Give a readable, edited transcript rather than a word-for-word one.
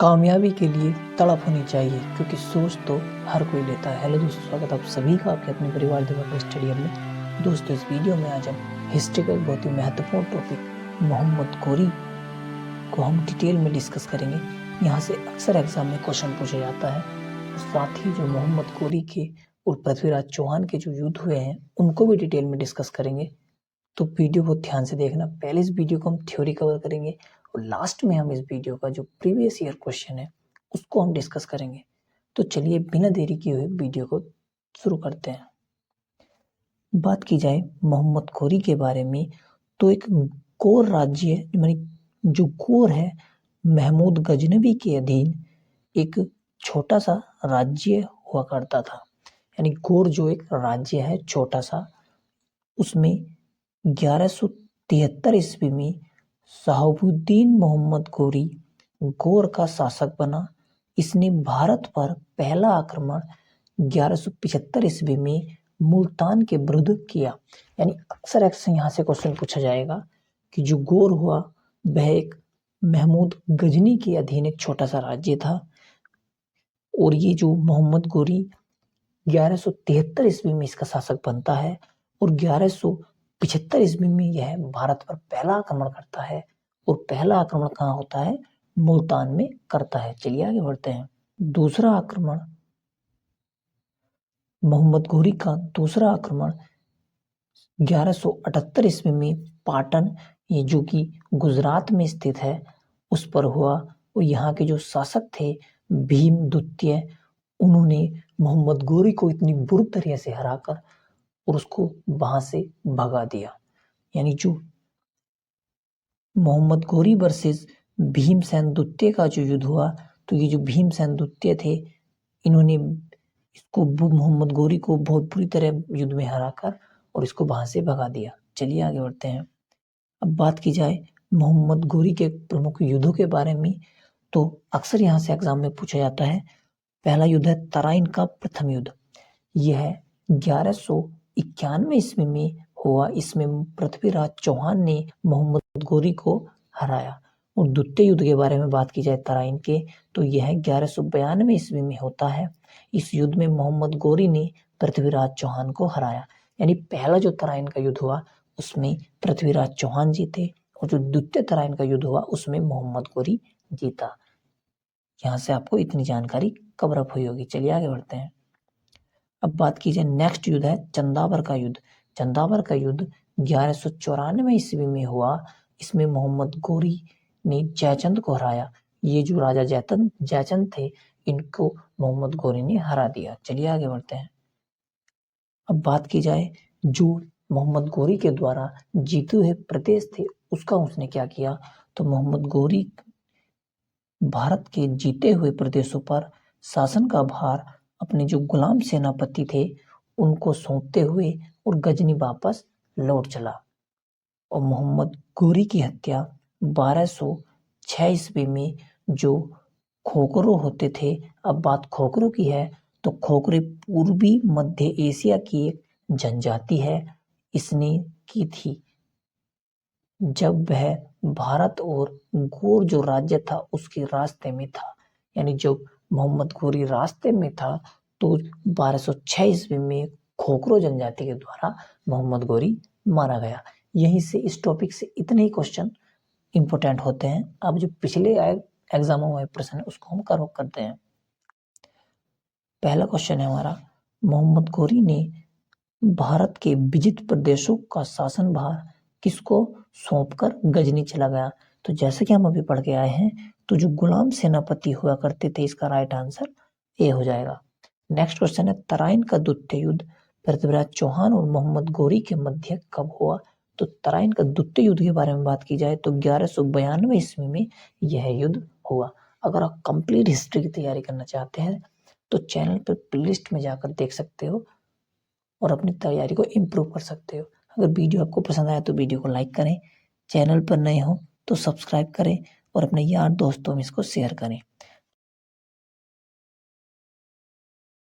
कामयाबी के लिए तड़प होनी चाहिए क्योंकि सोच तो हर कोई लेता है। हेलो दोस्तों, स्वागत आप सभी का आपके अपने परिवार दिवस स्टडी में। दोस्तों, इस वीडियो में आज हम हिस्ट्री का एक बहुत ही महत्वपूर्ण टॉपिक मोहम्मद गोरी को हम डिटेल में डिस्कस करेंगे। यहाँ से अक्सर एग्जाम में क्वेश्चन पूछा जाता है। साथ ही जो मोहम्मद गोरी के और पृथ्वीराज चौहान के जो युद्ध हुए हैं उनको भी डिटेल में डिस्कस करेंगे। तो वीडियो को ध्यान से देखना। पहले इस वीडियो को हम थ्योरी कवर करेंगे और लास्ट में हम इस वीडियो का जो प्रीवियस ईयर क्वेश्चन है उसको हम डिस्कस करेंगे। तो चलिए बिना देरी किए हुए वीडियो को शुरू करते हैं। बात की जाए मोहम्मद गोरी के बारे में तो एक गोर राज्य यानी जो गोर है महमूद गजनवी के अधीन एक छोटा सा राज्य हुआ करता था। यानी गोर जो एक राज्य है छोटा सा, उसमें 1173 ईस्वी में शहाबुद्दीन मोहम्मद गोरी गोर का शासक बना। इसने भारत पर पहला आक्रमण 1175 ईस्वी में मुल्तान के विरुद्ध किया। यानी अक्सर यहाँ से क्वेश्चन पूछा जाएगा कि जो गोर हुआ वह एक महमूद गजनी के अधीन एक छोटा सा राज्य था और ये जो मोहम्मद गोरी 1173 ईस्वी में इसका शासक बनता है और 1175 ईस्वी में यह भारत पर पहला आक्रमण करता है। और पहला आक्रमण कहाँ होता है? मुल्तान में करता है। चलिए आगे बढ़ते हैं। दूसरा आक्रमण, मोहम्मद गोरी का दूसरा आक्रमण 1178 ईस्वी में पाटन, ये जो कि गुजरात में स्थित है, उस पर हुआ। और यहाँ के जो शासक थे भीम द्वितीय, उन्होंने मोहम्मद गोरी को इतनी बुरी तरह से हराकर और उसको वहां से भगा दिया। यानी जो मोहम्मद गोरी वर्सेस भीमसेन द्वितीय का जो युद्ध हुआ, तो ये जो भीमसेन द्वितीय थे, इन्होंने इसको मोहम्मद गोरी को बहुत बुरी तरह युद्ध में हराकर और इसको वहां से भगा दिया। चलिए आगे बढ़ते हैं। अब बात की जाए मोहम्मद गोरी के प्रमुख युद्धों के बारे में, तो अक्सर यहाँ से एग्जाम में पूछा जाता है। पहला युद्ध है तराइन का प्रथम युद्ध। यह 1191 ईस्वी में हुआ। इसमें पृथ्वीराज चौहान ने मोहम्मद गोरी को हराया। और द्वितीय युद्ध के बारे में बात की जाए तराइन के, तो यह 1192 ईस्वी में होता है। इस युद्ध में मोहम्मद गोरी ने पृथ्वीराज चौहान को हराया। यानी पहला जो तराइन का युद्ध हुआ उसमें पृथ्वीराज चौहान जीते और जो द्वितीय तराइन का युद्ध हुआ उसमें मोहम्मद गोरी जीता। यहाँ से आपको इतनी जानकारी कवर अप हुई होगी। चलिए आगे बढ़ते हैं। अब बात की जाए नेक्स्ट युद्ध है चंदावर का युद्ध। चंदावर का युद्ध 1194 ईस्वी में हुआ। इसमें मोहम्मद गोरी ने जयचंद को हराया। ये जो राजा जयचंद थे, इनको मोहम्मद गोरी ने हरा दिया। चलिए आगे बढ़ते हैं। अब बात की जाए जो मोहम्मद गोरी के द्वारा जीते हुए प्रदेश थे उसका उसने क्या किया, तो मोहम्मद गोरी भारत के जीते हुए प्रदेशों पर शासन का भार अपने जो गुलाम सेनापति थे उनको सौंपते हुए और गजनी वापस लौट चला। और मोहम्मद गोरी की हत्या 1206 ईस्वी में जो खोखरो होते थे, अब बात खोखरो की है, तो खोखरे पूर्वी मध्य एशिया की एक जनजाति है, इसने की थी जब वह भारत और गोर जो राज्य था उसके रास्ते में था। यानी जब मोहम्मद गोरी रास्ते में था तो 1206 ईस्वी में खोखरो जनजाति के द्वारा मोहम्मद गोरी मारा गया। यहीं से इस टॉपिक से इतने ही क्वेश्चन इंपॉर्टेंट होते हैं। अब जो पिछले एग्जामों में प्रश्न है उसको हम कवर करते हैं। पहला क्वेश्चन है हमारा, मोहम्मद गोरी ने भारत के विजित प्रदेशों का शासन भार किसको सौंपकर गजनी चला गया? तो जैसे कि हम अभी पढ़ के आए हैं, तो जो गुलाम सेनापति हुआ करते थे, इसका राइट आंसर ए हो जाएगा। नेक्स्ट क्वेश्चन है तराइन का द्वितीय युद्ध पृथ्वीराज चौहान और मोहम्मद गोरी के मध्य कब हुआ? तो तराइन का द्वितीय युद्ध के बारे में बात की जाए तो 1192 ईस्वी में यह युद्ध हुआ। अगर आप कंप्लीट हिस्ट्री की तैयारी करना चाहते हैं तो चैनल पर प्लेलिस्ट में जाकर देख सकते हो और अपनी तैयारी को इम्प्रूव कर सकते हो। अगर वीडियो आपको पसंद आया तो वीडियो को लाइक करें, चैनल पर नए हो तो सब्सक्राइब करें और अपने यार दोस्तों में इसको शेयर करें।